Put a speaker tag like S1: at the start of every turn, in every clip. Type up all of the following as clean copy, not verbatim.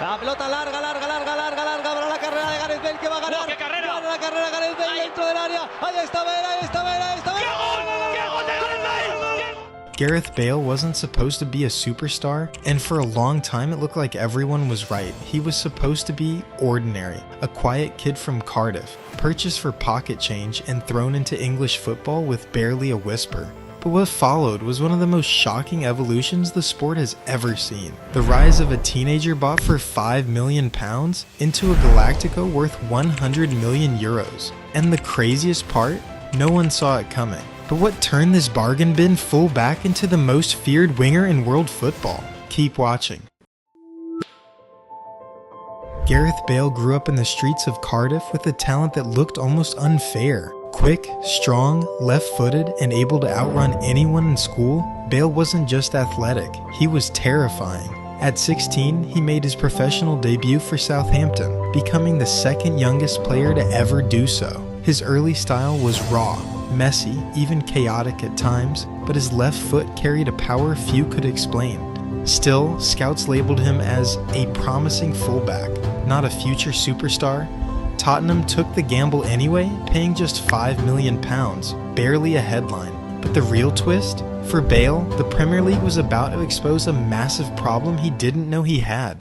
S1: La pelota larga, larga, larga, larga, larga para la carrera de Gareth Bale que va a ganar.
S2: ¡Qué carrera!
S1: Gana la carrera Gareth Bale dentro del área. Ahí está Bale, ahí está Bale, ahí está Bale.
S2: ¡Qué gol de Gareth Bale!
S3: Gareth Bale wasn't supposed to be a superstar, and for a long time it looked like everyone was right. He was supposed to be ordinary, a quiet kid from Cardiff, purchased for pocket change and thrown into English football with barely a whisper. But what followed was one of the most shocking evolutions the sport has ever seen. The rise of a teenager bought for £5 million into a Galactico worth 100 million euros. And the craziest part? No one saw it coming. But what turned this bargain bin fullback into the most feared winger in world football? Keep watching. Gareth Bale grew up in the streets of Cardiff with a talent that looked almost unfair. Quick, strong, left-footed, and able to outrun anyone in school, Bale wasn't just athletic, he was terrifying. At 16, he made his professional debut for Southampton, becoming the second youngest player to ever do so. His early style was raw, messy, even chaotic at times, but his left foot carried a power few could explain. Still, scouts labeled him as a promising fullback, not a future superstar. Tottenham took the gamble anyway, paying just £5 million, barely a headline. But the real twist? For Bale, the Premier League was about to expose a massive problem he didn't know he had.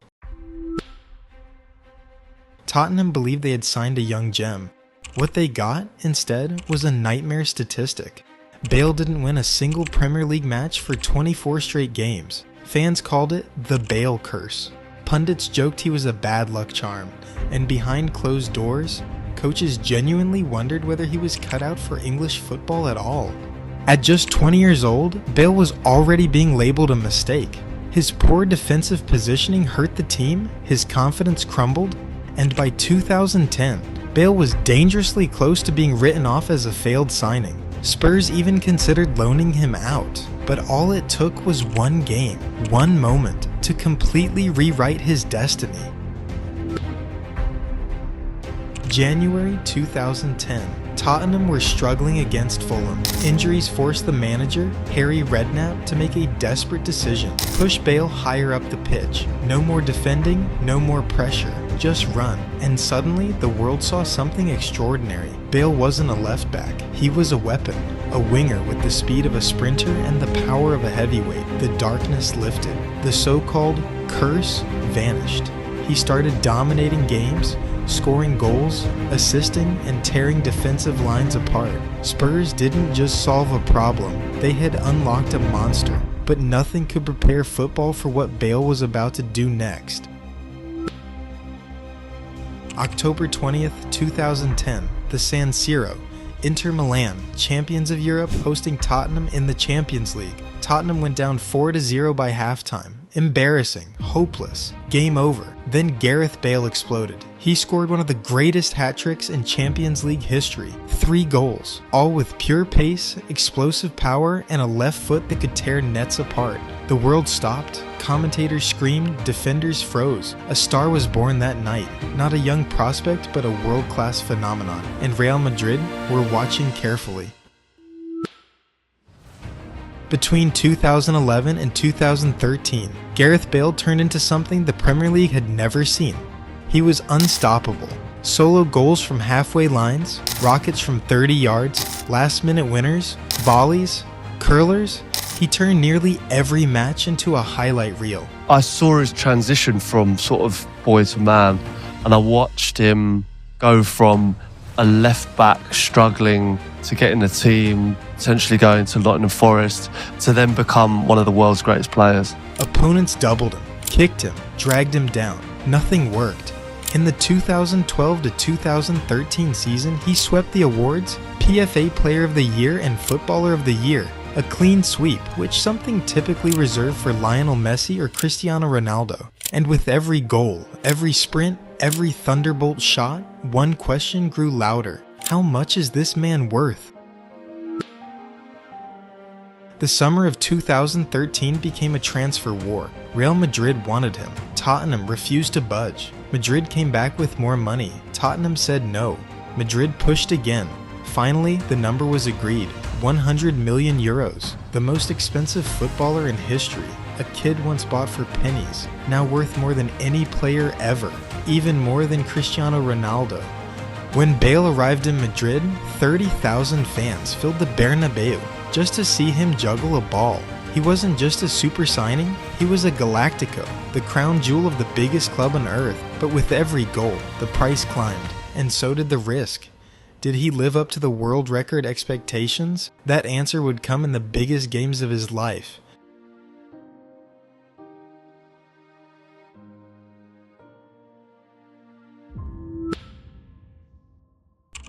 S3: Tottenham believed they had signed a young gem. What they got, instead, was a nightmare statistic. Bale didn't win a single Premier League match for 24 straight games. Fans called it the Bale Curse. Pundits joked he was a bad luck charm, and behind closed doors, coaches genuinely wondered whether he was cut out for English football at all. At just 20 years old, Bale was already being labeled a mistake. His poor defensive positioning hurt the team, his confidence crumbled, and by 2010, Bale was dangerously close to being written off as a failed signing. Spurs even considered loaning him out, but all it took was one game, one moment, to completely rewrite his destiny. January 2010. Tottenham were struggling against Fulham. Injuries forced the manager, Harry Redknapp, to make a desperate decision. Push Bale higher up the pitch. No more defending, no more pressure. Just run. And suddenly, the world saw something extraordinary. Bale wasn't a left back. He was a weapon. A winger with the speed of a sprinter and the power of a heavyweight. The darkness lifted. The so-called curse vanished. He started dominating games, scoring goals, assisting, and tearing defensive lines apart. Spurs didn't just solve a problem, they had unlocked a monster. But nothing could prepare football for what Bale was about to do next. October 20th, 2010, the San Siro. Inter Milan, champions of Europe, hosting Tottenham in the Champions League. Tottenham went down 4-0 by halftime. Embarrassing, hopeless, game over. Then Gareth Bale exploded. He scored one of the greatest hat tricks in Champions League history. 3 goals, all with pure pace, explosive power, and a left foot that could tear nets apart. The world stopped, commentators screamed, defenders froze. A star was born that night. Not a young prospect, but a world-class phenomenon. And Real Madrid were watching carefully. Between 2011 and 2013, Gareth Bale turned into something the Premier League had never seen. He was unstoppable. Solo goals from halfway lines, rockets from 30 yards, last-minute winners, volleys, curlers. He turned nearly every match into a highlight reel.
S4: I saw his transition from sort of boy to man, and I watched him go from a left back struggling to get in the team, potentially going to Nottingham Forest, to then become one of the world's greatest players.
S3: Opponents doubled him, kicked him, dragged him down. Nothing worked. In the 2012 to 2013 season, he swept the awards, PFA Player of the Year and Footballer of the Year. A clean sweep, which something typically reserved for Lionel Messi or Cristiano Ronaldo. And with every goal, every sprint, every thunderbolt shot, one question grew louder. How much is this man worth? The summer of 2013 became a transfer war. Real Madrid wanted him. Tottenham refused to budge. Madrid came back with more money. Tottenham said no. Madrid pushed again. Finally, the number was agreed. 100 million euros, the most expensive footballer in history. a kid once bought for pennies, now worth more than any player ever, even more than Cristiano Ronaldo. When Bale arrived in Madrid, 30,000 fans filled the Bernabeu just to see him juggle a ball. He wasn't just a super signing, he was a Galactico, the crown jewel of the biggest club on earth. But with every goal, the price climbed, and so did the risk. Did he live up to the world record expectations? That answer would come in the biggest games of his life.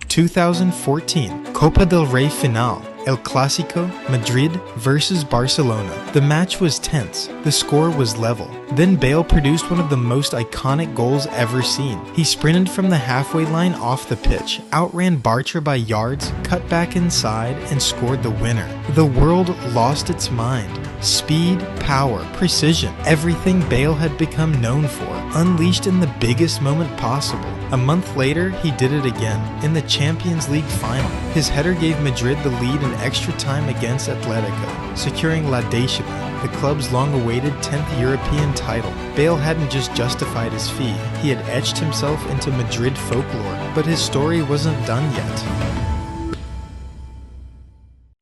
S3: (2014) Copa del Rey final, El Clásico, Madrid versus Barcelona. The match was tense, the score was level. Then Bale produced one of the most iconic goals ever seen. He sprinted from the halfway line off the pitch, outran Bartra by yards, cut back inside, and scored the winner. The world lost its mind. Speed, power, precision, everything Bale had become known for, unleashed in the biggest moment possible. A month later, he did it again, in the Champions League final. His header gave Madrid the lead in extra time against Atletico, securing La Decima, the club's long-awaited 10th European title. Bale hadn't just justified his fee, he had etched himself into Madrid folklore, but his story wasn't done yet.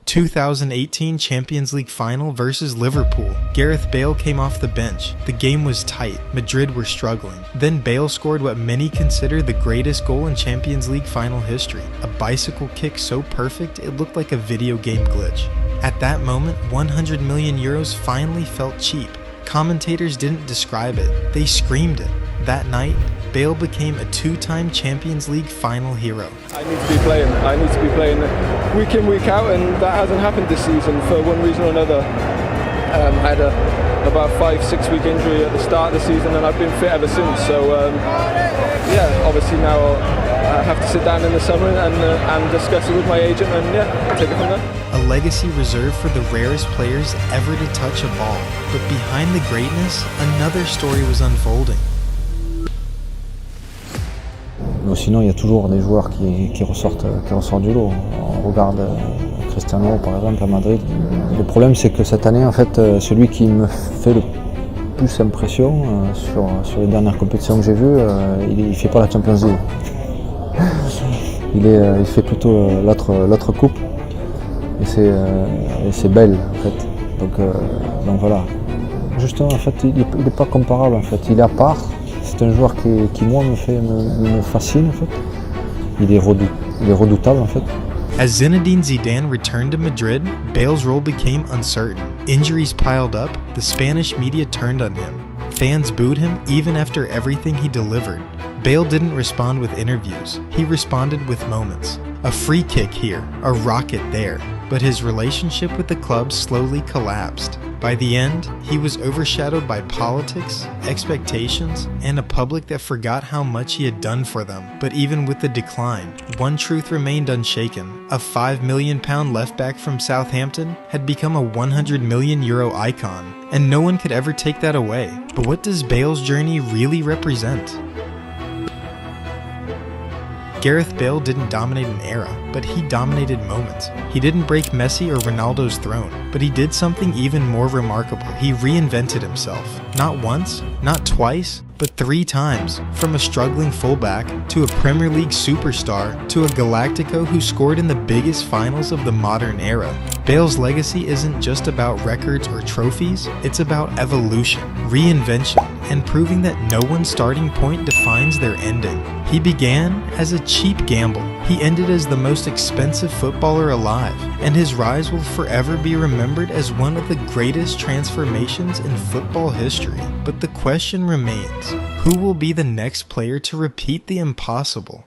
S3: 2018 Champions League final versus Liverpool. Gareth Bale came off the bench. The game was tight. Madrid were struggling. Then Bale scored what many consider the greatest goal in Champions League final history. A bicycle kick so perfect it looked like a video game glitch. At that moment, 100 million euros finally felt cheap. Commentators didn't describe it. They screamed it. That night, Bale became a two-time Champions League final hero.
S5: I need to be playing. I need to be playing week in, week out, and that hasn't happened this season for one reason or another. I had about 5-6 week injury at the start of the season, and I've been fit ever since. So obviously now I have to sit down in the summer and discuss it with my agent, and take it from there.
S3: A legacy reserved for the rarest players ever to touch a ball. But behind the greatness, another story was unfolding.
S6: Sinon, il y a toujours des joueurs qui ressortent du lot. On regarde Cristiano, par exemple, à Madrid. Le problème, c'est que cette année, en fait, celui qui me fait le plus impression sur les dernières compétitions que j'ai vues, il ne fait pas la Champions League. Il fait plutôt l'autre coupe. Et c'est Bale, en fait. Donc voilà. Justement, en fait, il n'est pas comparable, en fait. Il est à part. C'est un joueur qui moi, me fascine, en fait. Il est redoutable, en fait.
S3: As Zinedine Zidane returned to Madrid, Bale's role became uncertain. Injuries piled up, the Spanish media turned on him. Fans booed him even after everything he delivered. Bale didn't respond with interviews, he responded with moments. A free kick here, a rocket there. But his relationship with the club slowly collapsed. By the end, he was overshadowed by politics, expectations, and a public that forgot how much he had done for them. But even with the decline, one truth remained unshaken. A £5 million left-back from Southampton had become a €100 million icon, and no one could ever take that away. But what does Bale's journey really represent? Gareth Bale didn't dominate an era, but he dominated moments. He didn't break Messi or Ronaldo's throne, but he did something even more remarkable. He reinvented himself. Not once, not twice, but 3 times. From a struggling fullback, to a Premier League superstar, to a Galactico who scored in the biggest finals of the modern era. Bale's legacy isn't just about records or trophies, it's about evolution, reinvention, and proving that no one's starting point defines their ending. He began as a cheap gamble. He ended as the most expensive footballer alive, and his rise will forever be remembered as one of the greatest transformations in football history. But the question remains, who will be the next player to repeat the impossible?